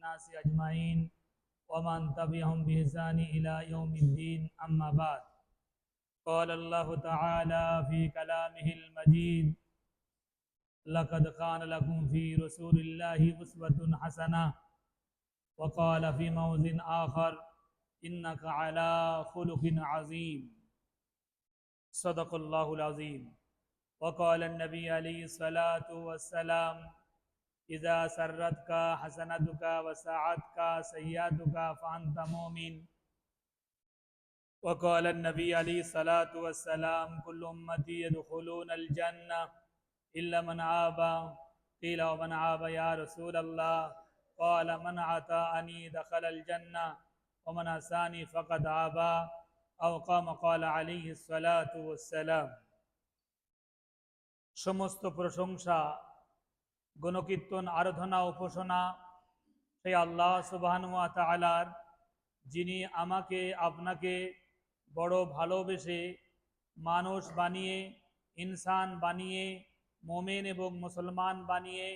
الناس أجمعين ومن تبعهم بإحسان إلى يوم الدين أما بعد قال الله تعالى في كلامه المجيد لقد كان لكم في رسول الله أسوة حسنة وقال في موضع آخر إنك على خلق عظيم صدق الله العظيم وقال النبي عليه الصلاة والسلام إذا سرتك حسنتك وساعتك سيئتك فأنت مؤمن وقال النبي عليه الصلاة والسلام كل أمتي يدخلون الجنة إلا من آبى قيل ومن آبى يا رسول الله قال من أطاعني دخل الجنة ومن عصاني فقد آبى أو قال عليه الصلاة والسلام সমস্ত প্রশংসা গুণকীর্তন আরাধনা উপাসনা সেই আল্লাহ সুবহানাহু ওয়া তাআলার, যিনি আমাকে আপনাকে বড় ভালোবেসে মানুষ বানিয়ে, ইনসান বানিয়ে, মুমিন এবং মুসলমান বানিয়ে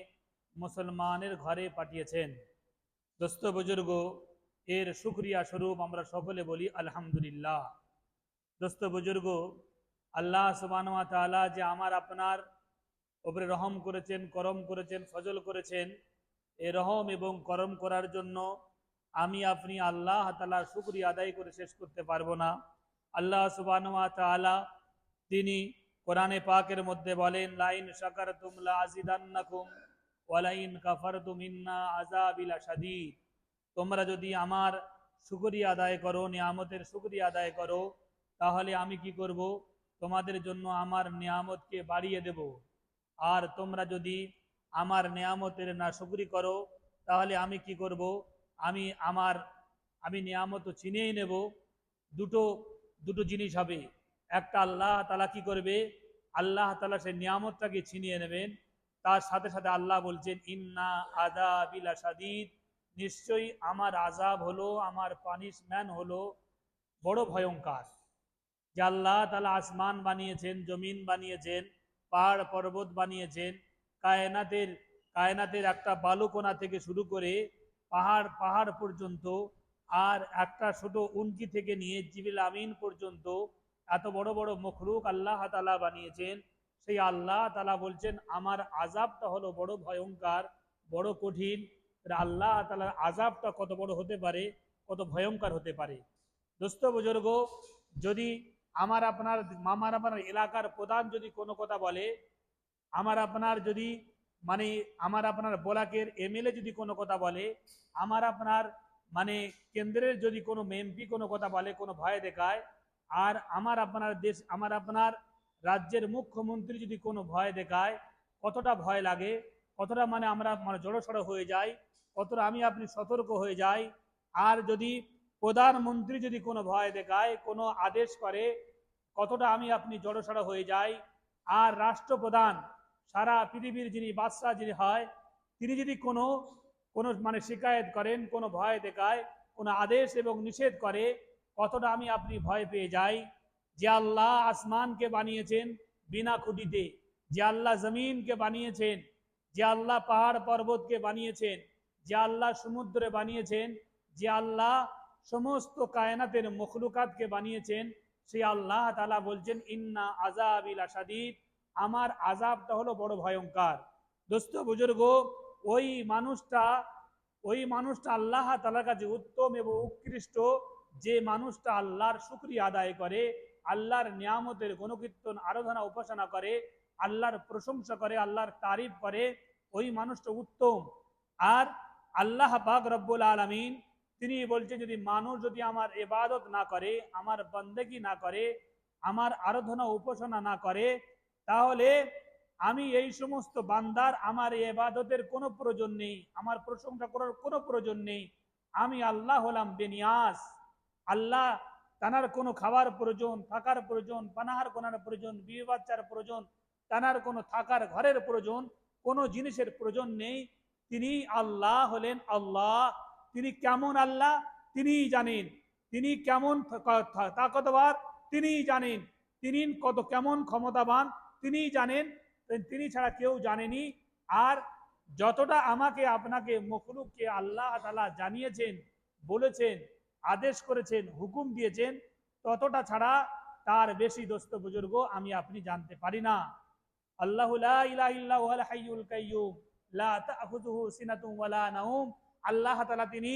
মুসলমানের ঘরে পাঠিয়েছেন। দোস্ত বুজুর্গ, এর শুকরিয়া স্বরূপ আমরা সকলে বলি আলহামদুলিল্লাহ। দোস্ত বুজুর্গ, আল্লাহ সুবহানাহু ওয়া তাআলা যে আমার আপনার উপরে রহম করেছেন, করম করেছেন, ফজল করেছেন, এই রহম এবং করম করার জন্য আমি আপনি আল্লাহ তাআলার শুকরিয়া আদায় করে শেষ করতে পারবো না। আল্লাহ সুবহানাহু ওয়া তাআলা তিনি কোরআনে পাকের মধ্যে বলেন, লাইন শাকারতুম লা আযিদান্নাকুম ওয়া লাইন কাফারতুম ইন্না আযাবি লাশাদীদ। তোমরা যদি আমার শুকরিয়া আদায় করো, নিয়ামতের শুকরিয়া আদায় করো, তাহলে আমি কি করব? তোমাদের জন্য আমার নিয়ামতকে বাড়িয়ে দেব। আর তোমরা যদি আমার নিয়ামতের না শুকরি করো, তাহলে আমি কি করব? আমি নিয়ামত ছিনিয়ে নেব। দুটো জিনিস হবে। একটা, আল্লাহ তাআলা কি করবে? আল্লাহ তাআলা সেই নিয়ামতটাকে ছিনিয়ে নেবেন। তার সাথে সাথে আল্লাহ বলছেন, ইন্না আযাবি লাশাদীদ, নিশ্চয়ই আমার আযাব হলো, আমার পানিশমেন্ট হলো বড় ভয়ঙ্কর। যে আল্লাহ তাআলা আসমান বানিয়েছেন, জমিন বানিয়েছেন, পাহাড় পর্বত বানিয়েছেন, কায়নাতের একটা বালুকণা থেকে শুরু করে পাহাড় পর্যন্ত, আর একটা ছোট উনকি থেকে নিয়ে জিবরিল আমিন পর্যন্ত এত বড় বড় মখলুক আল্লাহ তাআলা বানিয়েছেন। সেই আল্লাহ তাআলা বলছেন আমার আযাবটা হলো বড় ভয়ঙ্কর, বড় কঠিন। আল্লাহ তাআলার আযাবটা কত বড় হতে পারে, কত ভয়ঙ্কর হতে পারে। দোস্ত বুজুর্গ, যদি আমার আপনার এলাকার প্রধান যদি কোনো কথা বলে, আমার আপনার ব্লকের এমএলএ যদি কোনো কথা বলে, আমার আপনার কেন্দ্রের যদি কোনো এমপি কোনো কথা বলে, কোনো ভয় দেখায়, আর আমার আপনার রাজ্যের মুখ্যমন্ত্রী যদি কোনো ভয় দেখায়, কতটা ভয় লাগে, কতটা আমরা জড়সড় হয়ে যাই, কতটা আমি আপনি সতর্ক হয়ে যাই। আর যদি প্রধানমন্ত্রী যদি কোনো ভয় দেখায়, কোনো আদেশ করে, কতটা আমি আপনি জড়সড় হয়ে যাই। আর রাষ্ট্রপ্রধান, সারা পৃথিবীর যিনি বাদশাহ যিনি হয়, তিনি যদি কোনো শিকায়ত করেন, কোনো ভয় দেখায়, কোনো আদেশ এবং নিষেধ করে, কতটা আমি আপনি ভয় পেয়ে যাই। যে আল্লাহ আসমানকে বানিয়েছেন বিনা খুঁটিতে, যে আল্লাহ জমিনকে বানিয়েছেন, যে আল্লাহ পাহাড় পর্বতকে বানিয়েছেন, যে আল্লাহ সমুদ্রে বানিয়েছেন, যে আল্লাহ সমস্ত কায়নাতের মখলুকাতকে বানিয়েছেন, সেই আল্লাহ তাআলা বলছেন ইন্না আযাবি লাশাদীদ, আমার আযাবটা হলো বড় ভয়ঙ্কর। দোস্ত বুজুর্গ, ওই মানুষটা আল্লাহ তাআলার কাছে উত্তম এবং উৎকৃষ্ট, যে মানুষটা আল্লাহর শুকরিয়া আদায় করে, আল্লাহর নিয়ামতের গুণকীর্তন আরাধনা উপাসনা করে, আল্লাহর প্রশংসা করে, আল্লাহর তারিফ করে, ওই মানুষটা উত্তম। আর আল্লাহ পাক রব্বুল আলামিন তিনি বলছেন, যদি মানুষ যদি আমার ইবাদত না করে, আমার বন্দেগী না করে, আমার আরাধনা উপাসনা না করে, তাহলে আমি এই সমস্ত বান্দার আমার ইবাদতের কোনো প্রয়োজন নেই, আমার প্রশংসা করার কোনো প্রয়োজন নেই। আমি আল্লাহ হলাম বেনিয়াস। আল্লাহ তানার কোনো খাবার প্রয়োজন, থাকার প্রয়োজন, পানাহার করার প্রয়োজন, বিয়ে বাচ্চার প্রয়োজন, তানার কোনো থাকার ঘরের প্রয়োজন, কোনো জিনিসের প্রয়োজন নেই। তিনি আল্লাহ হলেন আল্লাহ। তিনি কেমন আল্লাহ তিনিই জানেন, তিনি কেমন তাকতবার তিনিই জানেন, তিনি কেমন ক্ষমতাবান তিনিই জানেন, তিনি ছাড়া কেউ জানেনি। আর যতটা আমাকে আপনাকে মখলুককে আল্লাহ তাআলা জানিয়েছেন, বলেছেন, আদেশ করেছেন, হুকুম দিয়েছেন, ততটা ছাড়া তার বেশি দোস্ত বুজুর্গ আমি আপনি জানতে পারি না। আল্লাহু লা ইলাহা ইল্লা হুয়াল হাইয়ুল কাইয়্যুম লা তাখুযুহু সিনাতুন ওয়ালা নাওম। আল্লাহ তাআলা তিনি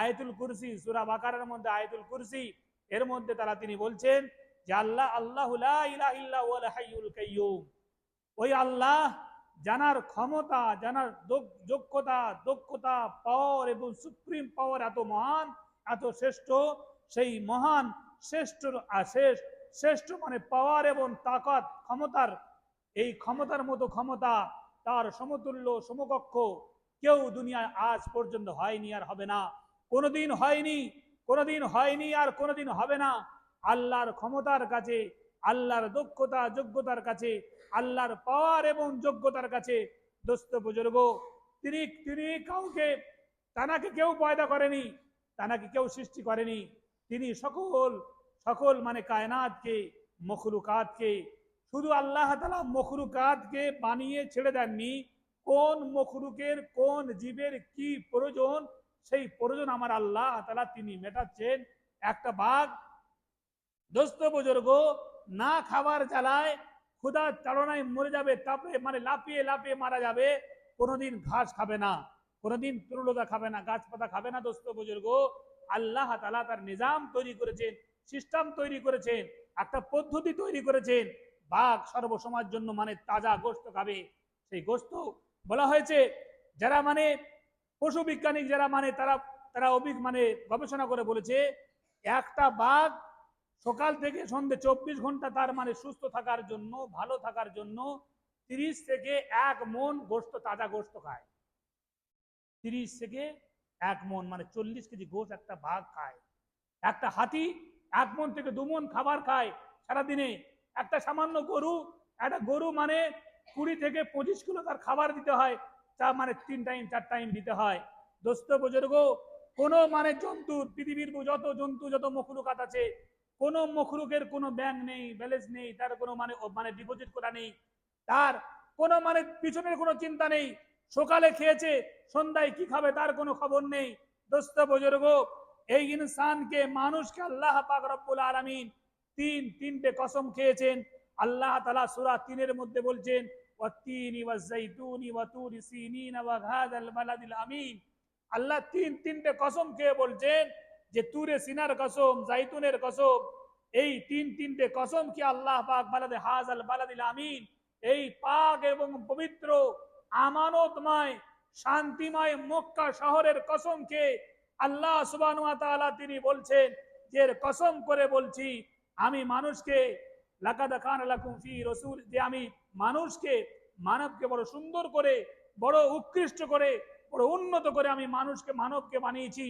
আয়াতুল কুরসি, সূরা বাকারার মধ্যে আয়াতুল কুরসি, এর মধ্যে তাআলা তিনি বলছেন যে আল্লাহু লা ইলাহা ইল্লা হুয়াল হাইয়ুল কাইয়্যুম। ওই আল্লাহ জানার ক্ষমতা, জানার যোগ্যতা, দক্ষতা, পাওয়ার এবং সুপ্রিম পাওয়ার এত মহান, এত শ্রেষ্ঠ, সেই মহান শ্রেষ্ঠ শ্রেষ্ঠ মানে পাওয়ার এবং তাকত, ক্ষমতার, এই ক্ষমতার মতো ক্ষমতা, তার সমতুল্য সমকক্ষ কেউ দুনিয়ায় আজ পর্যন্ত হয়নি আর হবে না, কোনোদিন হয়নি, কোনোদিন হয়নি আর কোনোদিন হবে না। আল্লাহর ক্ষমতার কাছে, আল্লাহর দক্ষতা যোগ্যতার কাছে, আল্লাহর পাওয়ার এবং যোগ্যতার কাছে দোস্ত বুজুর্গ, তিনি তিনি কাউকে, তানাকে কেউ পয়দা করেনি, তানাকে কেউ সৃষ্টি করেনি। তিনি সকল সকল মানে কায়নাতকে, মখলুকাতকে, শুধু আল্লাহ তাআলা মখলুকাতকে বানিয়ে ছেড়ে দেননি, কোন মখলুকের কোন জীবের কি প্রয়োজন, সেই প্রয়োজন আমার আল্লাহ তাআলা তিনি মেটাচ্ছেন। একটা বাঘ দোস্ত বুজুর্গ না খাবার জ্বালায় ক্ষুধার তাড়নায় মরে যাবে, তারপরে মানে লাফিয়ে লাফিয়ে মারা যাবে, কোনোদিন ঘাস খাবে না, কোনোদিন তরুলতা খাবে না, গাছপাতা খাবে না। দোস্ত বুজুর্গ আল্লাহ তাআলা তার নিজাম তৈরি করেছেন, সিস্টেম তৈরি করেছেন, একটা পদ্ধতি তৈরি করেছেন। বাঘ সর্বসময়ের জন্য মানে তাজা গোশত খাবে। সেই গোশত বলা হয়েছে, যারা মানে পশু বিজ্ঞানী যারা মানে তারা তারা মানে গবেষণা করে বলেছে, একটা বাঘ সকাল থেকে সন্ধ্যে 24 ঘন্টা তার মানে সুস্থ থাকার জন্য, ভালো থাকার জন্য 30 থেকে 1 মণ গোশত, তাজা গোশত খায়। 30 থেকে 1 মণ মানে 40 কেজি গোশত একটা বাঘ খায়। একটা হাতি 1 মণ থেকে 2 মণ খাবার খায় সারাদিনে। একটা সামান্য গরু, একটা গরু মানে 20 থেকে 25 কিলো তার খাবার দিতে হয়, তা মানে 3 টাইম 4 টাইম দিতে হয়। দোস্ত বুজুর্গ কোন মানে জন্তু, পৃথিবীর যত জন্তু, যত মখলুকাত আছে, কোন মখলুকের কোনো ব্যাংক নেই, ব্যালেন্স নেই, তার কোনো মানে মানে ডিপোজিট করা নেই, তার কোনো মানে পিছনের কোনো চিন্তা নেই, সকালে খেয়েছে সন্ধ্যায় কি খাবে তার কোনো খবর নেই। দোস্ত বুজুর্গ এই ইনসানকে, মানুষকে আল্লাহ পাক রব্বুল আলামিন তিনটে কসম খেয়েছেন। আল্লাহ তাআলা সূরা 3 এর মধ্যে বলছেন ওয়াত্তিনি ওয়াজ-যাইতুনি ওয়া তুরি সিনিন ওয়া হাযাল বালাদিল আমিন। আল্লাহ তিনটে কসম খেয়ে বলছেন যে তুরে সিনার কসম, জাইতুনের কসম, এই তিনটে কসম কি আল্লাহ পাক বালাদে হাযাল বালাদিল আমিন, এই পাক এবং পবিত্র আমানতময় শান্তিময় মক্কা শহরের কসম খেয়ে আল্লাহ সুবহানাহু ওয়া তাআলা তিনি বলছেন যে কসম করে বলছি, আমি মানুষকে লাকাদ কানা লাকুম ফি রাসূল, যে আমি মানুষকে, মানবকে বড় সুন্দর করে, বড় উৎকৃষ্ট করে, বড় উন্নত করে আমি মানুষকে, মানবকে বানিয়েছি।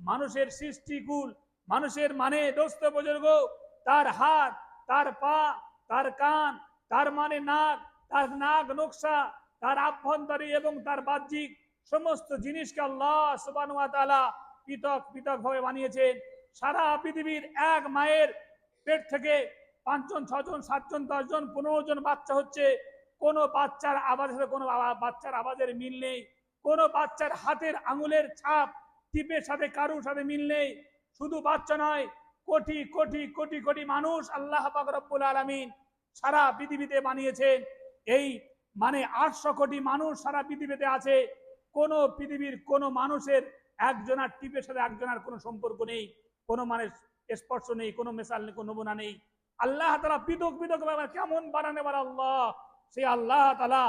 মানুষের সৃষ্টিকুল, মানুষের মানে দোস্ত বুজুর্গ তার হাত, তার পা, তার কান, তার মানে নাক, তার নাক নকশা, তার আভ্যন্তরী এবং তার বাহ্যিক সমস্ত জিনিসকে আল্লাহ সুবহানাহু ওয়া তাআলা পৃথক পৃথক ভাবে বানিয়েছেন। সারা পৃথিবীর এক মায়ের পেট থেকে 5 জন, 6 জন, 7 জন, 10 জন, 15 জন বাচ্চা হচ্ছে। কোনো বাচ্চার আওয়াজের সাথে কোনো বাচ্চার আওয়াজের মিল নেই, কোনো বাচ্চার হাতের আঙুলের ছাপ টিপের সাথে কারুর সাথে মিল নেই। শুধু বাচ্চা নয়, কোটি কোটি কোটি কোটি মানুষ আল্লাহ পাক রব্বুল আলামিন সারা পৃথিবীতে বানিয়েছেন। এই মানে 800 কোটি মানুষ সারা পৃথিবীতে আছে। কোন পৃথিবীর কোন মানুষের একজনের টিপের সাথে একজনের কোনো সম্পর্ক নেই, কোনো মানে স্পর্শ নেই, কোনো মেসাল নেই, কোনো নমুনা নেই। আল্লাহ তাআলা পৃথক পৃথক কেমন বানানে পারে আল্লাহ, সেই আল্লাহ তাআলা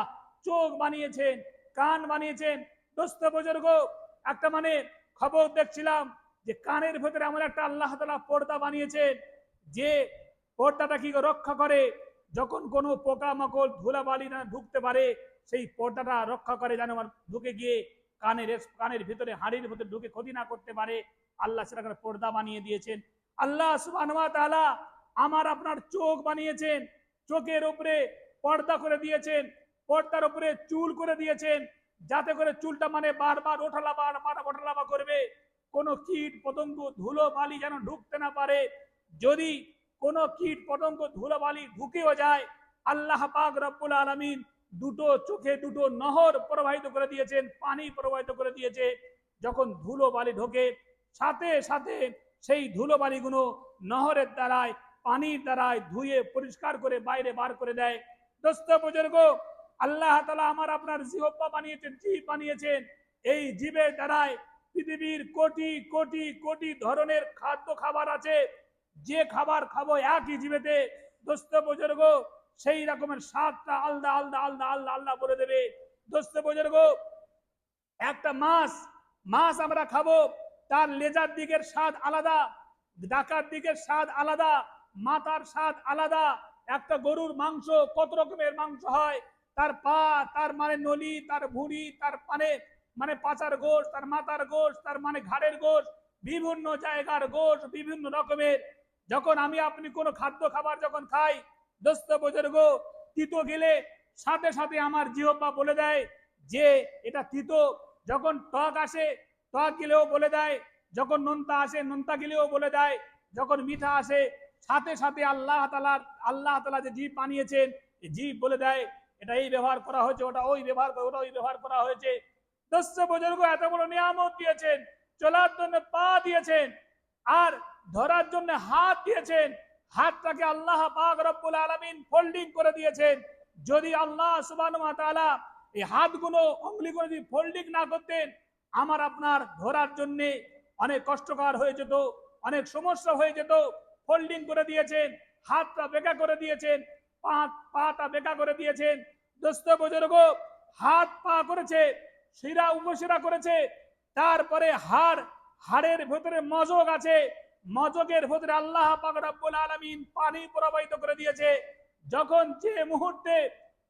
চোখ বানিয়েছেন, কান বানিয়েছেন। দোস্ত বুজুর্গ একটা মানে খবর দেখছিলাম যে কানের ভেতরে এমন একটা আল্লাহ তাআলা পর্দা বানিয়েছেন, যে পর্দাটা কি রক্ষা করে, যখন কোনো পোকামাকড় ধুলাবালি না ঢুকতে পারে, সেই পর্দাটা রক্ষা করে যেন ঢুকে গিয়ে কানের ভিতরে, হাড়ির ভিতরে ঢুকে ক্ষতি না করতে পারে। আল্লাহ সেটা পর্দা বানিয়ে দিয়েছেন। আল্লাহ সুবহানাহু ওয়া তাআলা আমার আপনার চোখ বানিয়েছেন, চোখের উপরে পর্দা করে দিয়েছেন, পর্দার উপরে চুল করে দিয়েছেন, যাতে করে চুলটা মানে বারবার ওঠালামা করবে, কোনো কীট পতঙ্গ ধুলো বালি যেন ঢুকতে না পারে। যদি কোনো কীট পতঙ্গ ধুলো বালি ঢুকেও যায়, আল্লাহ পাক রব্বুল আলামিন দুটো চোখে দুটো নহর প্রবাহিত করে দিয়েছেন, পানি প্রবাহিত করে দিয়েছে। যখন ধুলো বালি ঢোকে সাথে সাথে সেই ধুলো বালিগুলো নহরের দ্বারায় পানির দ্বারায় ধুয়ে পরিষ্কার করে বাইরে বার করে দেয়। দোস্ত বুজুর্গ, আল্লাহ তাআলা আমার আপনার জিহ্বা বানিয়েছেন, জিভ বানিয়েছেন। এই জিভের দ্বারায় পৃথিবীর কোটি কোটি কোটি ধরনের খাদ্য খাবার আছে, যে খাবার খাবো একই জিভেতে দোস্ত বুজুর্গ সেই রকমের স্বাদটা আলাদা আলাদা আলাদা আল্লাহ আল্লাহ বলে দেবে। দোস্ত বুজুর্গ, একটা মাছ মাছ আমরা খাবো, তার লেজার দিকের স্বাদ আলাদা, ডাকার দিকের স্বাদ আলাদা, মাথার স্বাদ আলাদা। একটা গরুর মাংস কত রকমের মাংস হয়, তার পা, তার মানে নলি, তার ভুঁড়ি, তার মানে মানে পাচার গোশ, তার মাথার গোশ, তার মানে ঘাড়ের গোশ, বিভিন্ন জায়গার গোশ বিভিন্ন রকমের। যখন আমি আপনি কোনো খাদ্য খাবার যখন খাই দোস্ত বুজুর্গ, তিতো গেলে সাথে সাথে আমার জিহ্বা বলে দেয় যে এটা তিতো। যখন টক আসে টক গেলেও বলে দেয়, যখন নোনতা আসে নোনতা গেলেও বলে দেয়, যখন মিঠা আসে সাথে সাথে আল্লাহ তাআলা যে জীব বানিয়েছেন জীব বলে দেয় এটা এই ব্যবহার করা হয়েছে, ওটা ওই ব্যবহার করা হয়েছে। দোস্ত বুজুর্গ, এত বড় নিয়ামত দিয়েছেন, চলার জন্য পা দিয়েছেন আর ধরার জন্য হাত দিয়েছেন। হাতটাকে আল্লাহ পাক রব্বুল আলামিন ফোল্ডিং করে দিয়েছেন। যদি আল্লাহ সুবহানাহু ওয়া তাআলা এই হাতগুলো অঙ্গুলিগুলো যদি ফোল্ডিং না করতেন আমার আপনার ধরার জন্য অনেক কষ্টকর হয়ে যেত, অনেক সমস্যা হয়ে যেত। ফোল্ডিং করে দিয়েছেন, হাতটা বেঁকা করে দিয়েছেন, পাটা বেঁকা করে দিয়েছেন। দোস্ত বুজুর্গ, হাত পা করেছে, শিরা উপশিরা করেছে, তারপরে হাড়ের ভেতরে মজক আছে, মজকের ভেতরে আল্লাহ পাক রব্বুল আলামিন পানি প্রবাহিত করে দিয়েছে। যখন যে মুহূর্তে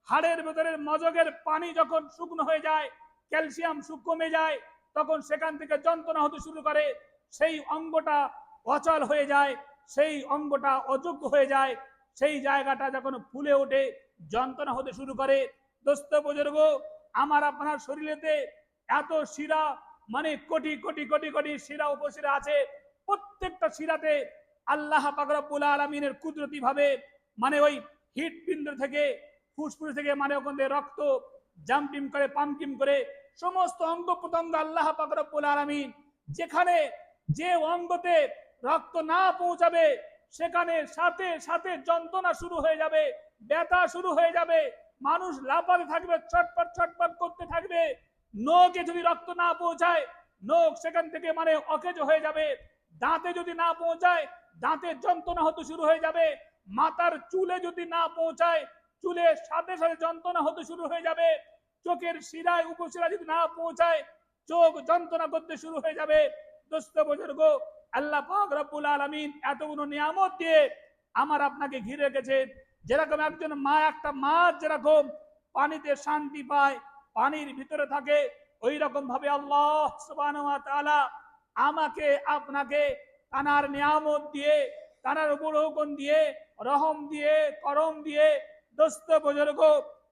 হাড়ের ভেতরে মজকের পানি যখন শুকনো হয়ে যায়, ক্যালসিয়াম কমে যায়, তখন সেখান থেকে যন্ত্রণা হতে শুরু করে, সেই অঙ্গটা অচল হয়ে যায়, সেই অঙ্গটা অযোগ্য হয়ে যায়, সেই জায়গাটা যখন ফুলে ওঠে যন্ত্রণা হতে শুরু করে। দোস্ত বুজুর্গ, আমার আপনার শরীরেতে এত শিরা মানে কোটি কোটি কোটি কোটি শিরা উপশিরা আছে, প্রত্যেকটা শিরাতে আল্লাহ পাক রব্বুল আলামিনের কুদরতি ভাবে মানে ওই হৃৎপিণ্ড থেকে ফুসফুস থেকে মানে ওখান থেকে রক্ত জাম্পিং করে পাম্পিং করে সমস্ত অঙ্গ প্রত্যঙ্গ আল্লাহ পাক রব্বুল আলামিন যেখানে যে অঙ্গতে রক্ত না পৌঁছাবে সেখানে সাথে সাথে যন্ত্রণা শুরু হয়ে যাবে, ব্যথা শুরু হয়ে যাবে, মানুষ লাফাতে থাকবে, ছটপট ছটপট করতে থাকবে। নখে যদি রক্ত না পৌঁছায় নখ সেখান থেকে মানে অকেজ হয়ে যাবে, দাঁতে যদি না পৌঁছায় দাঁতের যন্ত্রণা হতে শুরু হয়ে যাবে, মাথার চুলে যদি না পৌঁছায় চুলের সাথে সাথে যন্ত্রণা হতে শুরু হয়ে যাবে, চোখের শিরায় উপশিরা যদি না পৌঁছায় চোখ যন্ত্রণা করতে শুরু হয়ে যাবে। দোস্ত বুজুর্গ, আল্লাহ পাক রব্বুল আলামিন এতগুলো নিয়ামত দিয়ে আমার আপনাকে ঘিরে রেখেছে। যেরকম একজন মা, একটা মাছ যেরকম পানিতে শান্তি পায়, পানির ভিতরে থাকে, ওই রকম ভাবে আল্লাহ সুবহানাহু ওয়া তাআলা আমাকে আপনাকে তানার নিয়ামত দিয়ে, তানার উপরোকন দিয়ে, রহম দিয়ে, করম দিয়ে দোস্ত বুজুর্গ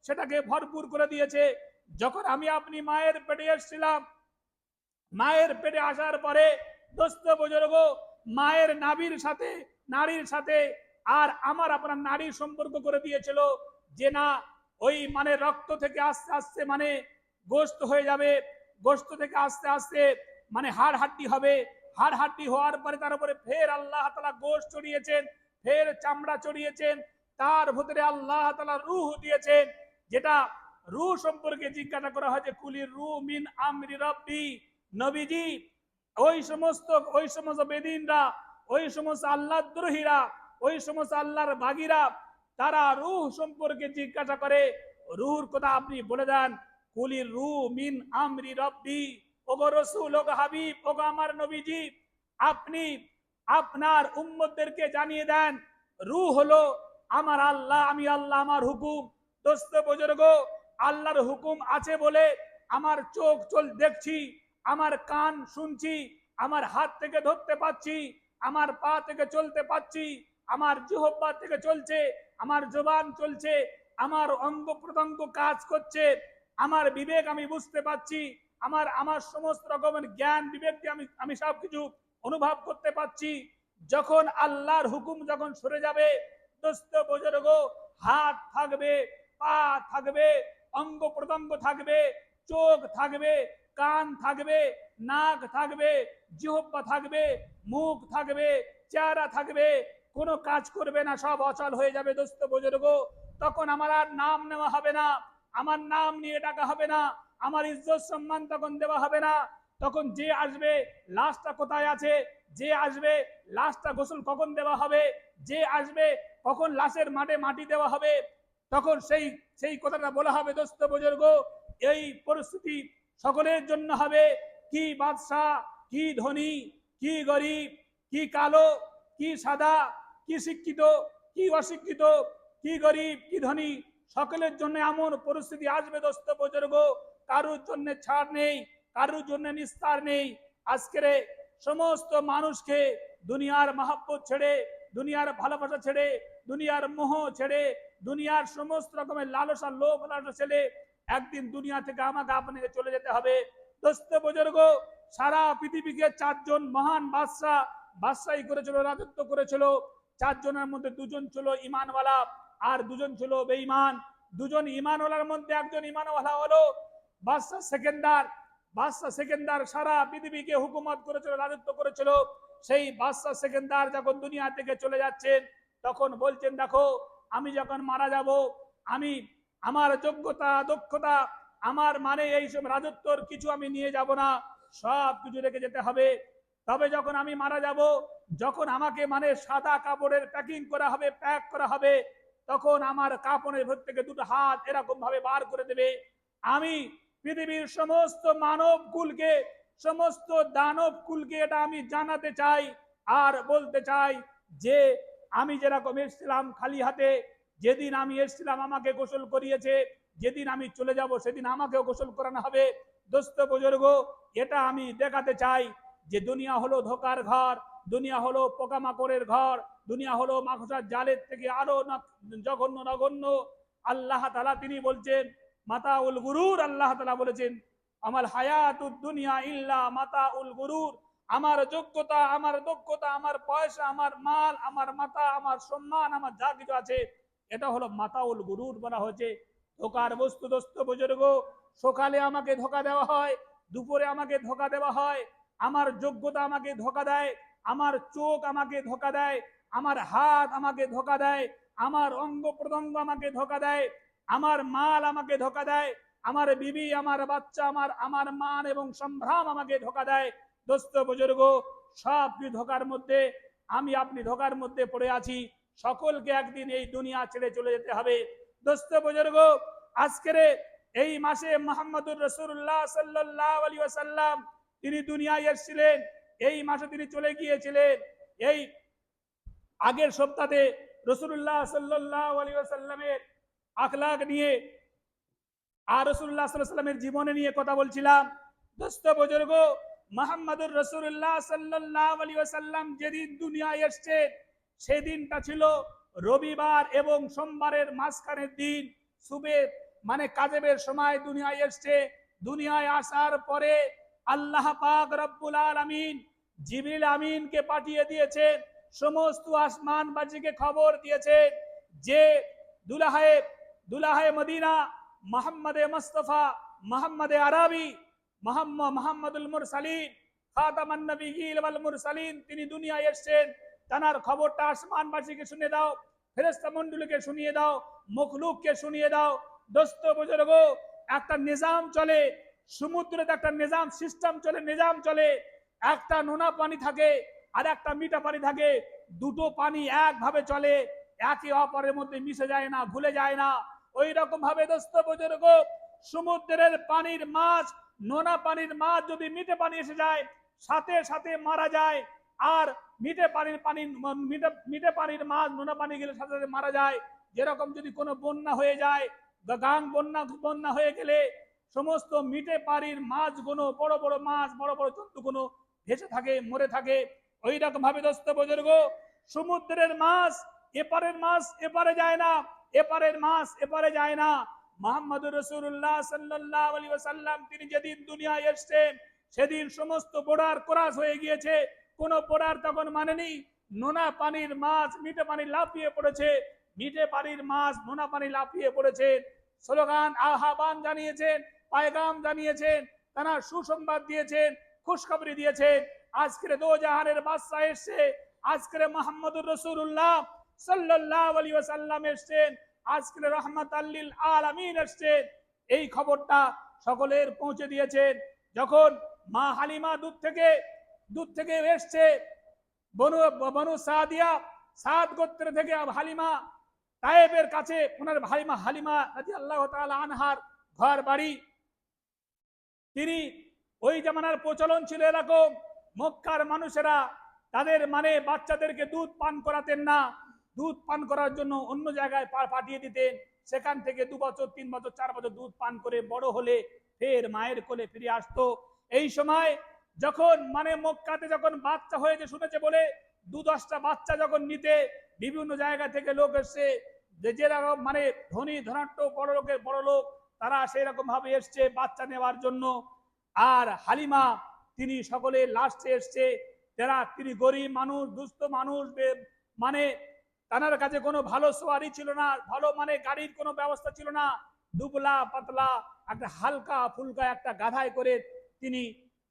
সেটাকে ভরপুর করে দিয়েছে। যখন আমি আপনি মায়ের পেটে এসেছিলাম, মায়ের পেটে আসার পরে দোস্ত বুজুর্গ মায়ের নাভির সাথে নারীর সাথে আর আমার আপনার নারীর সম্পর্ক করে দিয়েছিল যে না ওই মানে রক্ত থেকে আস্তে আস্তে মানে গোস্ত হয়ে যাবে, গোস্ত থেকে আস্তে আস্তে মানে হাড় হাড্ডি হবে, হাড় হাড্ডি হওয়ার পরে তার উপরে ফের আল্লাহ তাআলা গোস্ত চড়িয়েছেন, ফের চামড়া চড়িয়েছেন, তার ভিতরে আল্লাহ তাআলা রূহ দিয়েছেন। যেটা রূহ সম্পর্কে জিজ্ঞাসা করা হয় যে কুলির রূহ মিন আমরি রাব্বি, নবীজি ওই সমস্ত বেদিনরা, ওই সমস্ত আল্লাহদ্রোহীরা, ওই সমস্ত আল্লাহর বাগীরা তারা রূহ সম্পর্কে জিজ্ঞাসা করে, রূহর কথা আপনি বলে দেন। কুলির রূহ মিন আমরি রাব্বি, ওগো রাসূল, ওগো হাবিব, ওগো আমার নবীজি আপনি আপনার উম্মতদেরকে জানিয়ে দেন রূহ হলো আমার আল্লাহ, আমি আল্লাহ, আমার হুকুম। দোস্ত বুজুর্গ, আল্লাহর হুকুম আছে বলে আমার চোখ দেখছি, আমার কান শুনছি, আমার হাত থেকে ধরতে পাচ্ছি, আমার পা থেকে চলতে পাচ্ছি, আমার জিহ্বা থেকে চলছে, আমার জবান চলছে, আমার অঙ্গ প্রত্যঙ্গ কাজ করছে, আমার বিবেক আমি বুঝতে পাচ্ছি, আমার আমার সমস্ত রকমের জ্ঞান বিবেক দিয়ে আমি সবকিছু অনুভব করতে পাচ্ছি। যখন আল্লাহর হুকুম যখন সরে যাবে দোস্ত বুজুর্গ হাত থাকবে, পা থাকবে, অঙ্গ প্রত্যঙ্গ থাকবে, চোখ থাকবে, কান থাকবে, নাক থাকবে, জিহ্বা থাকবে, মুখ থাকবে, চেহারা থাকবে, কোনো কাজ করবে না, সব অচল হয়ে যাবে দোস্ত বুজুর্গ। তখন আমার আর নাম নেওয়া হবে না, আমার নাম নিয়ে ডাকা হবে না, আমার ইজ্জত সম্মান তখন দেওয়া হবে না। তখন যে আসবে লাশটা কোথায় আছে, যে আসবে লাশটা গোসল কখন দেওয়া হবে, যে আসবে কখন লাশের মাঠে মাটি দেওয়া হবে, তখন সেই সেই কথাটা বলা হবে দোস্ত বুজুর্গ। এই পরিস্থিতি সকলের জন্য হবে। কি বাদশাহ, কি ধনী, কি গরিব, কি কালো, কি সাদা, কি শিক্ষিত, কি অশিক্ষিত, কি গরিব, কি ধনী, সকলের জন্য এমন পরিস্থিতি আসবে দোস্ত বুজুর্গ, কারোর জন্য ছাড় নেই, কারোর জন্য নিস্তার নেই। আজকের সমস্ত মানুষকে দুনিয়ার মহব্বত ছেড়ে, দুনিয়ার ভালোবাসা ছেড়ে, দুনিয়ার মোহ ছেড়ে, দুনিয়ার সমস্ত রকমের লালসা লোভ লালসা ছেড়ে একদিন দুনিয়া থেকে আমাকে আপনাকে চলে যেতে হবে দোস্ত বুজুর্গ। সারা পৃথিবীকে চারজন মহান বাদশাহ বাদশাহী করেছিল, রাজত্ব করেছিল। চারজনের মধ্যে দুজন ছিল ইমানওয়ালা আর দুজন ছিল বেঈমান। দুজন ইমানওয়ালার মধ্যে একজন ইমানওয়ালা হলো বাদশাহ সেকেন্দার। বাদশাহ সেকেন্দার সারা পৃথিবীকে হুকুমত করেছিল, রাজত্ব করেছিল। সেই বাদশাহ সেকেন্দার যখন দুনিয়া থেকে চলে যাচ্ছেন, তখন বলছেন, দেখো আমি যখন মারা যাব, আমি আমার যোগ্যতা দক্ষতা আমার মানে এই সব রাজত্বর কিছু আমি নিয়ে যাব না, সব কিছু রেখে যেতে হবে। তবে যখন আমি মারা যাব, যখন আমাকে মানে সাদা কাপড়ের প্যাকিং করা হবে, প্যাক করা হবে, তখন আমার কাপড়ের ভেতর থেকে দুটো হাত এরকম ভাবে বার করে দেবে। আমি পৃথিবীর সমস্ত মানব কুলকে, সমস্ত দানব কুলকে এটা আমি জানাতে চাই আর বলতে চাই যে আমি যেরকম এসেছিলাম খালি হাতে, যেদিন আমি এসেছিলাম আমাকে গোসল করিয়েছে, যেদিন আমি চলে যাব সেদিন আমাকেও গোসল করানো হবে দোস্ত বুজুর্গ। এটা আমি দেখাতে চাই যে দুনিয়া হলো ধোকার ঘর, দুনিয়া হলো পোকামাকড়ের ঘর, দুনিয়া হলো মাকড়সার জালের থেকে আরো জঘন্য নগণ্য। আল্লাহ তাআলা তিনি বলছেন মাতাউল গুরুর, আল্লাহ তাআলা বলেছেন আমাল হায়াতুদ দুনিয়া ইল্লা মাতাউল গুরুর। আমার যোগ্যতা, আমার দক্ষতা, আমার পয়সা, আমার মাল, আমার মাতা, আমার সম্মান, আমার যা কিছু আছে, এটা হলো মাতাউল গুরুর বলা হয়েছে, ধোকার বস্তু দোস্ত বুজুর্গ। সকালে আমাকে ধোকা দেওয়া হয়, দুপুরে আমাকে ধোকা দেওয়া হয়, আমার যোগ্যতা আমাকে ধোকা দেয়, আমার চোখ আমাকে ধোকা দেয়, আমার হাত আমাকে ধোকা দেয়, আমার অঙ্গ প্রত্যঙ্গ আমাকে ধোকা দেয়, আমার মাল আমাকে ধোকা দেয়, আমার বিবি, আমার বাচ্চা, আমার আমার মান এবং সম্ভ্রম আমাকে ধোকা দেয় দোস্ত বুজুর্গ। সব কি ধোকার মধ্যে আমি আপনি ধোকার মধ্যে পড়ে আছি। সকলকে একদিন এই দুনিয়া ছেড়ে চলে যেতে হবে দোস্ত বুজুর্গ। আজকের এই মাসে মুহাম্মদুর রাসূলুল্লাহ সাল্লাল্লাহু আলাইহি ওয়াসাল্লাম তিনি দুনিয়ায় এসেছিলেন, এই মাসে তিনি চলে গিয়েছিলেন। এই আগের সপ্তাহে রাসূলুল্লাহ সাল্লাল্লাহু আলাইহি ওয়াসাল্লামের আখলাক নিয়ে আর রাসূলুল্লাহ সাল্লাল্লাহু আলাইহি ওয়াসাল্লামের জীবনে নিয়ে কথা বলছিলাম দোস্ত বুজুর্গ। মুহাম্মদুর রাসূলুল্লাহ সাল্লাল্লাহু আলাইহি ওয়াসাল্লাম যেদিন দুনিয়ায় এসেছেন, সেদিনটা ছিল রবিবার এবং সোমবারের মাঝখানের দিন। সুবে মানে কাজেবের সময় দুনিয়ায় এসছে। দুনিয়ায় আসার পরে আল্লাহ পাক রব্বুল আলামিন জিবরিল আমিনকে পাঠিয়ে দিয়েছেন, সমস্ত আসমানবাসীকে খবর দিয়েছেন যে দুলাহে দুলাহে মদিনা মুহাম্মদে মুস্তাফা মুহাম্মদে আরবি মুহাম্মদুল মুরসালিন খাতামান নবিয়্যিন ওয়াল মুরসালিন তিনি দুনিয়ায় এসেছেন। তার খবরটা আসমানবাসীকে শুনিয়ে দাও, ফেরেশতা মণ্ডলীকে শুনিয়ে দাও, মখলুককে শুনিয়ে দাও দোস্ত বুজুর্গ। একটা নিজাম চলে সমুদ্রেতে, একটা নিজাম সিস্টেম চলে, নিজাম চলে। একটা নোনা পানি থাকে আর একটা মিঠা পানি থাকে, দুটো পানি একভাবে চলে, একে অপরের মধ্যে মিশে যায় না, ভুলে যায় না। ওই রকম ভাবে দোস্ত বুজুর্গ সমুদ্রের পানির মাছ, নোনা পানির মাছ যদি মিঠে পানি এসে যায় সাথে সাথে মারা যায়, আর মিঠে পানির মাছ নোনা পানি গেলে সাথে সাথে মারা যায়। যেরকম যদি কোনো বন্যা হয়ে যায়, গাং বন্যা হয়ে গেলে সমস্ত মিঠে পানির মাছগুলো, বড় বড় মাছ, বড় বড় জন্তুগুলো ভেসে থাকে, মরে থাকে। ওই রকম ভাবে দোস্ত বুজুর্গ সমুদ্রের মাছ এপারের মাছ এপারে যায় না, এপারের মাছ এপারে যায় না। মুহাম্মদুর রাসূলুল্লাহ সাল্লাল্লাহু আলাইহি ওয়াসাল্লাম তিনি যেদিন দুনিয়ায় এসেছেন, সেদিন সমস্ত বর্ডার ক্রস হয়ে গিয়েছে, কোনো বর্ডার তখন মানেনি। নোনা পানির মাছ মিঠে পানি লাফিয়ে পড়েছে, মিঠে পানির মাছ নোনা পানি লাফিয়ে পড়েছে। স্লোগান আহ্বান জানিয়েছেন, পায়গাম জানিয়েছেন, তারা সুসংবাদ দিয়েছেন, খুশখবরি দিয়েছেন। আজকের দো জাহানের বাদশা এসছে, আজকের মুহাম্মদুর রাসূলুল্লাহ সাল্লাল্লাহু আলাইহি ওয়াসাল্লাম এসছেন, আজকের রাহমাতাল লিল আলামিন এসছেন। এই খবরটা সকলের পৌঁছে দিয়েছেন। যখন মা হালিমা দূর থেকে এসছে, বনু বনু সাদিয়া, সাদ গোত্র থেকে হালিমা তায়েবের কাছে, ওনার হালিমা রাদিয়াল্লাহু তাআলা আনহার ঘর বাড়ি। তিনি ওই জামানার প্রচলন ছিল এরকম, মক্কার মানুষেরা তাদের বাচ্চাদেরকে দুধ পান করাতেন না, দুধ পান করার জন্য অন্য জায়গায় পাঠিয়ে দিতেন। সেখান থেকে 2 বছর 3 বছর 4 বছর দুধ পান করে বড় হলে ফের মায়ের কোলে ফিরে আসতো। এই সময় যখন মক্কাতে যখন বাচ্চা হয়েছে শুনেছে বলে 2-10টা বাচ্চা যখন নিতে বিভিন্ন জায়গা থেকে লোক এসছে, যেরকম ধনী ধনাঢ্য বড় লোকের বড় লোক, তারা সেই রকম ভাবে এসছে বাচ্চা নেওয়ার জন্য। আর হালিমা তিনি সকলের লাস্টে এসছে। তিনি গরিব মানুষ, দুস্থ মানুষ, তার কাছে কোনো ভালো সোয়ারি ছিল না, ভালো গাড়ির কোনো ব্যবস্থা ছিল না। দুবলা পাতলা একটা হালকা ফুলকা একটা গাধায় করে তিনি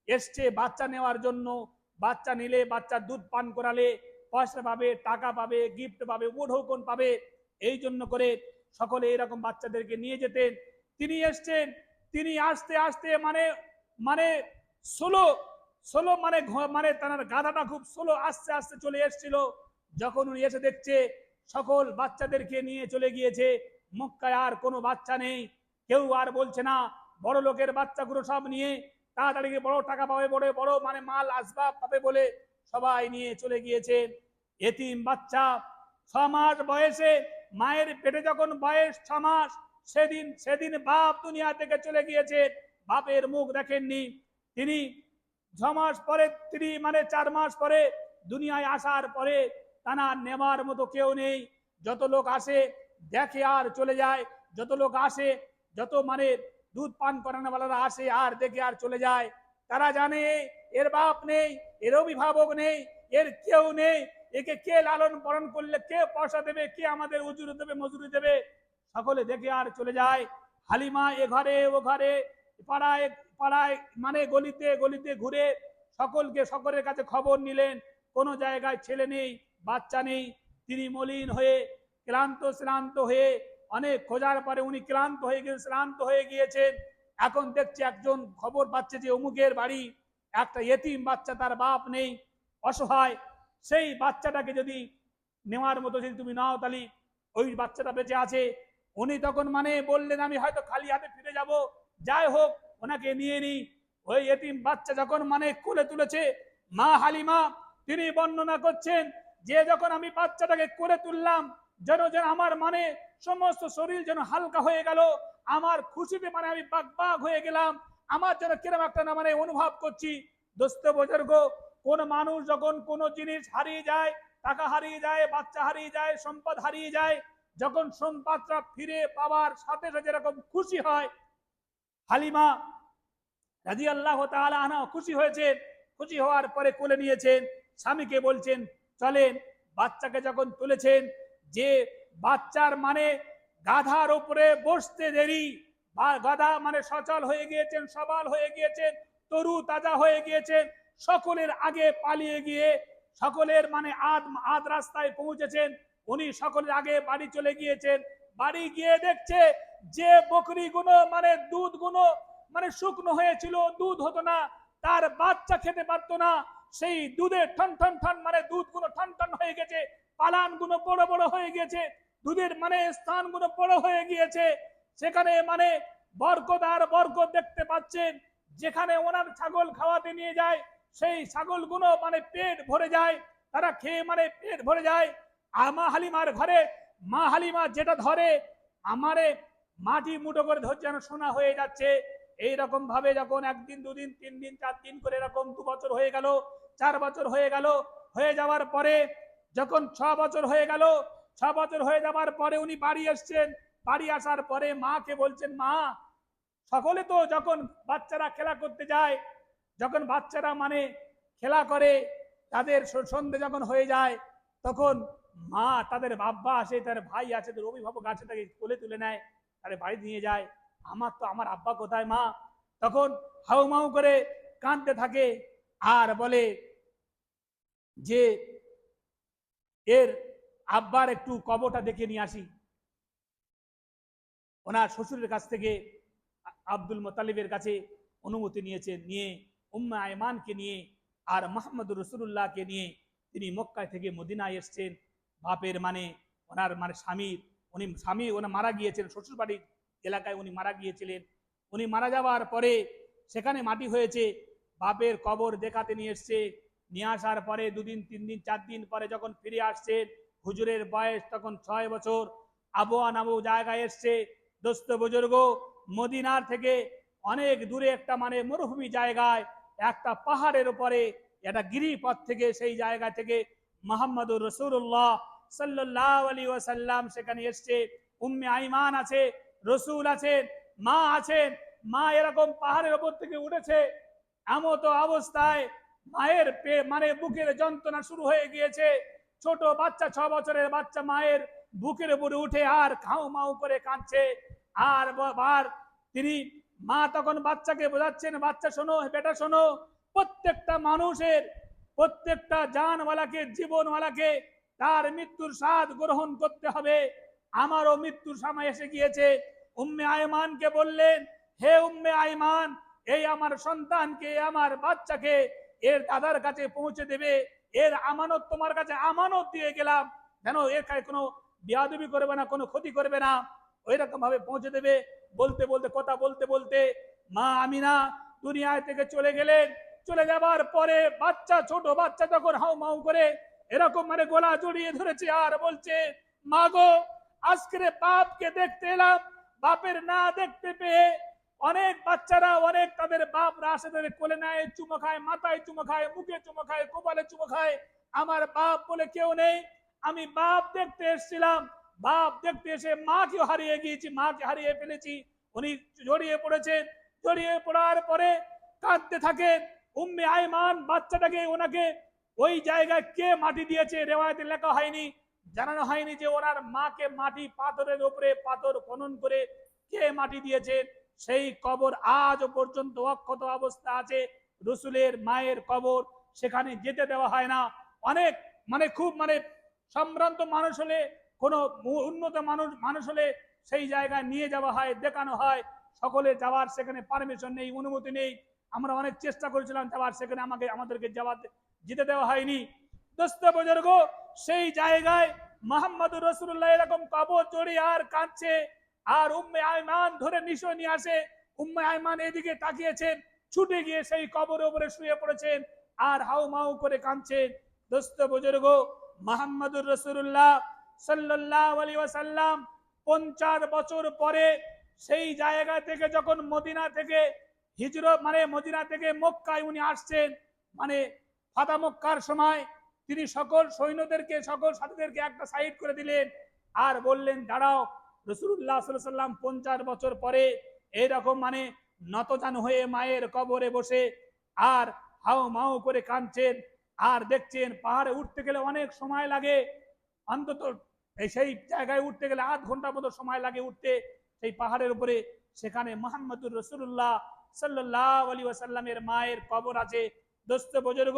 এসছে বাচ্চা নেওয়ার জন্য। বাচ্চা নিলে, বাচ্চা দুধ পান করালে পয়সা পাবে, টাকা পাবে, গিফট পাবে, উডৌকন পাবে, এই জন্য করে সকলে এরকম বাচ্চাদেরকে নিয়ে যেতেন। তিনি এসছেন, তিনি আস্তে আস্তে স্লো তার গাধাটা খুব স্লো আস্তে আস্তে চলে এসেছিল। যখন উনি এসে দেখছে সকল বাচ্চাদেরকে নিয়ে চলে গিয়েছে, মক্কায় আর কোনো বাচ্চা নেই, কেউ আর বলছে না বড় লোকের বাচ্চাগুলো সব নিয়ে তাড়াতাড়ি বড় টাকা পাবে, বড় বড় মাল আসবাব পাবে বলে সবাই নিয়ে চলে গিয়েছে। এতিম বাচ্চা 6 মাস বয়সে, মায়ের পেটে যখন বয়স 6 মাস, সেদিন বাপ দুনিয়া থেকে চলে গিয়েছে, বাপের মুখ দেখেননি। তিনি 6 মাস পরে, তিনি 4 মাস পরে দুনিয়ায় আসার পরে তানা নেওয়ার মতো কেউ নেই। যত লোক আসে দেখে আর চলে যায়, যত লোক আসে, যত দুধ পান করানোওয়ালারা আসে আর দেখে আর চলে যায়। তারা জানে এর বাপ নেই, এর অভিভাবক নেই, এর কেউ নেই, একে কে লালন পালন করলে কে পয়সা দেবে, কে আমাদের উজুরি দেবে, মজুরি দেবে, সকলে দেখে আর চলে যায়। হালিমা এ ঘরে ও ঘরে, পাড়ায় পাড়ায় গলিতে গলিতে ঘুরে সকলের কাছে খবর নিলেন, কোন জায়গায় ছেলে নেই, বাচ্চা নেই। তিনি মলিন হয়ে শ্রান্ত হয়ে অনেক খোঁজার পরে উনি শ্রান্ত হয়ে গিয়েছেন। এখন দেখছে, একজন খবর পাচ্ছে যে অমুকের বাড়ি একটা ইতিম বাচ্চা, তার বাপ নেই, অসহায়, সেই বাচ্চাটাকে যদি নেওয়ার মতো যদি তুমি নাও তাহলে ওই বাচ্চাটা বেঁচে আছে। উনি তখন বললেন আমি হয়তো খালি হাতে ফিরে যাব, যাই হোক ওনাকে নিয়ে নি। ওই এতিম বাচ্চা যখন কোলে তুলেছে মা হালিমা, তিনি বর্ণনা করছেন যে যখন আমি বাচ্চাটাকে কোলে তুললাম, যেন আমার সমস্ত শরীর যেন হালকা হয়ে গেল, আমার খুশিতে আমি বাগ হয়ে গেলাম, আমার যেন কিরম একটা অনুভব করছি। দোস্ত বুজুর্গ, কোন মানুষ যখন কোন জিনিস হারিয়ে যায়, টাকা হারিয়ে যায়, বাচ্চা হারিয়ে যায়, সম্পদ হারিয়ে যায়, যখন সম্পদটা ফিরে পাওয়ার সাথে সাথে যেরকম খুশি হয়, হালিমা রাদিয়াল্লাহু তাআলা আনহা খুশি হয়েছেন। খুশি হওয়ার পরে কোলে নিয়েছেন, স্বামীকে বলছেন চলেন। বাচ্চাকে যখন তুলেছেন, যে বাচ্চার গাধার উপরে বসতে দেরি, গাধা সচল হয়ে গিয়েছেন, সবল হয়ে গিয়েছেন, তরু তাজা হয়ে গিয়েছেন, সকলের আগে পালিয়ে গিয়ে সকলের আধ রাস্তায় পৌঁছেছেন। উনি সকলের আগে বাড়ি চলে গিয়েছেন। বাড়ি গিয়ে দেখছে যে বকরি গুলো দুধ গুলো শুকনো হয়েছিল, দুধ হতো না, তার বাচ্চা খেতে পারতো না, সেই দুধে ঠন ঠন ঠন দুধ গুলো ঠন ঠন হয়ে গেছে, পালান গুলো বড় বড় হয়ে গেছে, দুধের স্থান গুলো বড় হয়ে গিয়েছে। সেখানে বরকত আর বরকত দেখতে পাচ্ছেন। যেখানে ওনার ছাগল খাওয়াতে নিয়ে যায়, সেই ছাগল গুলো পেট ভরে যায়, তারা খেয়ে পেট ভরে যায়। মা হালিমার ঘরে মা হালিমা যেটা ধরে আমারে মাটি মুঠো করে ধরে যেন সোনা হয়ে যাচ্ছে। এইরকম ভাবে যখন 1 দিন 2 দিন 3 দিন 4 দিন করে এরকম 2 বছর হয়ে গেল, 4 বছর হয়ে গেল, হয়ে যাওয়ার পরে যখন 6 বছর হয়ে গেল, 6 বছর হয়ে যাওয়ার পরে উনি বাড়ি এসছেন। বাড়ি আসার পরে মাকে বলছেন, মা সকলে তো যখন বাচ্চারা খেলা করতে যায়, যখন বাচ্চারা খেলা করে, তাদের সন্ধে যখন হয়ে যায়, তখন মা তাদের বাবা আসে, তার ভাই আছে, তাদের অভিভাবক আছে, তাকে কোলে তুলে নেয়, তারে বাড়ি নিয়ে যায়। আমার আব্বা কোথায় মা? তখন হাউমাউ করে কাঁদতে থাকে আর বলে যে এর আব্বার একটু কবরটা দেখে নিয়ে আসি। ওনার শ্বশুরের কাছ থেকে আব্দুল মোতালিবের কাছে অনুমতি নিয়েছেন, নিয়ে উম্মে আয়মানকে নিয়ে আর মুহাম্মদুর রাসূলুল্লাহকে নিয়ে তিনি মক্কা থেকে মদিনায় এসেছেন। বাপের মানে ওনার মানে স্বামী ওনার মারা গিয়েছেন, শ্বশুর বাড়ির এলাকায় উনি মারা গিয়েছিলেন। উনি মারা যাওয়ার পরে সেখানে মাটি হয়েছে, বাপের কবর দেখাতে নিয়ে এসছে। নিয়ে আসার পরে 2 দিন 3 দিন 4 দিন পরে যখন ফিরে আসছেন, হুজুরের বয়স তখন 6 বছর। আবুয়া নামু জায়গায় এসছে। দোস্ত বুজুর্গ, মদিনার থেকে অনেক দূরে একটা মানে মরুভূমি জায়গায় একটা পাহাড়ের উপরে একটা গিরিপথ থেকে সেই জায়গা থেকে মুহাম্মদুর রাসূলুল্লাহ সাল্লাল্লাহু আলাইহি ওয়াসাল্লাম সেখানে এসছে। উম্মে আইমান আছে, রসুল আছেন, মা আছেন। মা এরকম পাহাড়ের উপর থেকে উঠেছে, এমতো অবস্থায় মায়ের মানে বুকের যন্ত্রণা শুরু হয়ে গিয়েছে। ছোট বাচ্চা, 6 বছরের বাচ্চা মায়ের বুকের উপরে উঠে আর ঘাউ মাউ করে কাঁদছে। আর তিনি মা তখন বাচ্চাকে বোঝাচ্ছেন, বাচ্চা শোনো, বেটা শোনো, প্রত্যেকটা মানুষের, প্রত্যেকটা জানওয়ালাকে, জীবনওয়ালাকে তার মৃত্যুর স্বাদ গ্রহণ করতে হবে। আমারও মৃত্যুর সময় এসে গিয়েছে। উম্মে আয়মানকে বললেন, হে উম্মে আয়মান, এই আমার সন্তানকে, আমার বাচ্চাকে এর দাদার কাছে পৌঁছে দেবে। এর আমানত তোমার কাছে আমানত দিয়ে গেলাম, যেন এর কোনো বেয়াদবি করবে না, কোনো ক্ষতি করবে না, ওই রকম ভাবে পৌঁছে দেবে। বলতে বলতে কথা বলতে বলতে মা আমিনা দুনিয়া থেকে চলে গেলেন। চলে যাবার পরে বাচ্চা, ছোট বাচ্চা তখন হাউ মাউ করে এরকম মানে গলা জড়িয়ে ধরেছে আর বলছে, মা গো, আজকে বাপকে দেখতে এলাম, বাপের না দেখতে পেয়ে অনেক বাচ্চারা, অনেক তাদের বাপরা আসে, তাদের কোলে নেয়, চুমো খায়, মাথায় চুমো খায়, মুখে চুমো খায়, কপালে চুমো খায়। আমার বাপ বলে কেউ নেই। আমি বাপ দেখতে এসেছিলাম, বাপ দেখতে এসে মাকে হারিয়ে গিয়েছি, মাকে হারিয়ে ফেলেছি। উনি জড়িয়ে পড়েছেন। জড়িয়ে পড়ার পরে কাঁদতে থাকেন। উম্মে আয়মান বাচ্চাটাকে, ওনাকে ওই জায়গায় কে মাটি দিয়েছে রেওয়ায়েতে লেখা হয়নি, জানানো হয়নি যে ওনার মাকে মাটি, পাথরের উপরে পাথর খনন করে কে মাটি দিয়েছে। সেই কবর আজও পর্যন্ত অক্ষত অবস্থা আছে। রসুলের মায়ের কবর, সেখানে যেতে দেওয়া হয় না। অনেক মানে খুব মানে সম্ভ্রান্ত মানুষ হলে, কোনো উন্নত মানুষ হলে সেই জায়গায় নিয়ে যাওয়া হয়, দেখানো হয়। সকলে যাওয়ার সেখানে পারমিশন নেই, অনুমতি নেই। আমরা অনেক চেষ্টা করেছিলাম যাওয়ার, সেখানে আমাদেরকে যেতে দেওয়া হয়নি। দোস্ত বুজুর্গ, সেই জায়গায় মুহাম্মদুর রাসূলুল্লাহ এরকম কবর জড়িয়ে আর কাঁদছে। আর উম্মে আয়মান ধরে নিশো নিয়ে আসে। উম্মে আয়মান এদিকে তাকিয়েছেন, ছুটে গিয়ে সেই কবরের উপরে শুয়ে পড়েছেন আর হাউ মাউ করে কাঁদছেন। দোস্ত বুজুর্গ, মুহাম্মদুর রাসূলুল্লাহ সাল্লাল্লাহু আলাইহি ওয়াসাল্লাম 50 বছর পরে সেই জায়গা থেকে যখন মদিনা থেকে হিজরত মানে মদিনা থেকে মক্কায় উনি আসছেন, মানে ফাতা মক্কার সময় তিনি সকল সৈন্যদেরকে, সকল সাথীদেরকে একটা সাইড করে দিলেন আর বললেন, দাঁড়াও। রাসূলুল্লাহ সাল্লাল্লাহু আলাইহি ওয়াসাল্লাম 50 বছর পরে এইরকম মানে নতজানু হয়ে মায়ের কবরে বসে আর হাউ মাউ করে কাঁদছেন। আর দেখছেন পাহাড়ে উঠতে গেলে অনেক সময় লাগে, অন্তত সেই জায়গায় উঠতে গেলে 8 ঘন্টার মতো সময় লাগে উঠতে, সেই পাহাড়ের উপরে। সেখানে মুহাম্মদুর রাসূলুল্লাহ সাল্লাল্লাহু আলাইহি ওয়াসাল্লামের মায়ের কবর আছে। দোস্ত বুজুর্গ,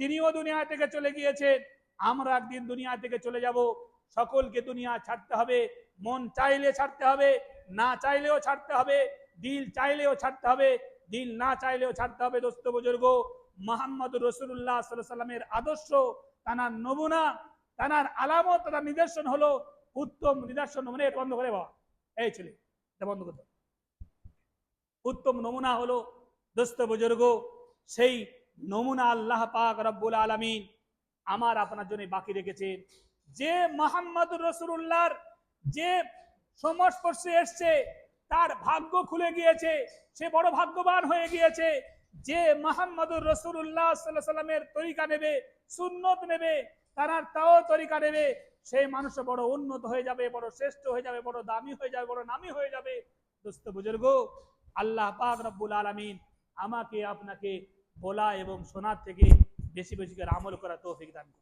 তিনিও দুনিয়া থেকে চলে গিয়েছেন, আমরা একদিন দুনিয়া থেকে চলে যাব। সকলকে দুনিয়া ছাড়তে হবে। মন চাইলে ছাড়তে হবে, না চাইলেও ছাড়তে হবে। দিল চাইলেও ছাড়তে হবে, দিল না চাইলেও ছাড়তে হবে। দোস্ত বুজুর্গ, মুহাম্মদুর রাসূলুল্লাহ সাল্লাল্লাহু আলাইহি ওয়াসাল্লামের আদর্শ, তানার নমুনা, তানার আলামত, তানার নিদর্শন হলো উত্তম নিদর্শন। মানে বন্ধ করে বাবা, এই ছেলে এটা বন্ধ করতে। উত্তম নমুনা হলো দোস্ত বুজুর্গ, সেই নমুনা আল্লাহ পাক রব্বুল আলামিন আমার আপনার জন্য বাকি রেখেছেন। যে মুহাম্মদুর রাসূলুল্লাহর যে সংস্পর্শে এসছে তার ভাগ্য খুলে গিয়েছে, সে বড় ভাগ্যবান হয়ে গিয়েছে। যে মুহাম্মদুর রাসূলুল্লাহ সাল্লাল্লাহু আলাইহি ওয়াসাল্লামের তরিকা নেবে, সুন্নত নেবে, তার তাও তরিকা নেবে, সেই মানুষ বড় উন্নত হয়ে যাবে, বড় শ্রেষ্ঠ হয়ে যাবে, বড় দামি হয়ে যাবে, বড় নামি হয়ে যাবে। দোস্ত বুজুর্গ, আল্লাহ পাক রব্বুল আলামিন আমাকে আপনাকে বলা এবং শোনার থেকে বেশি বেশি করে আমল করা তৌফিক দান করুন।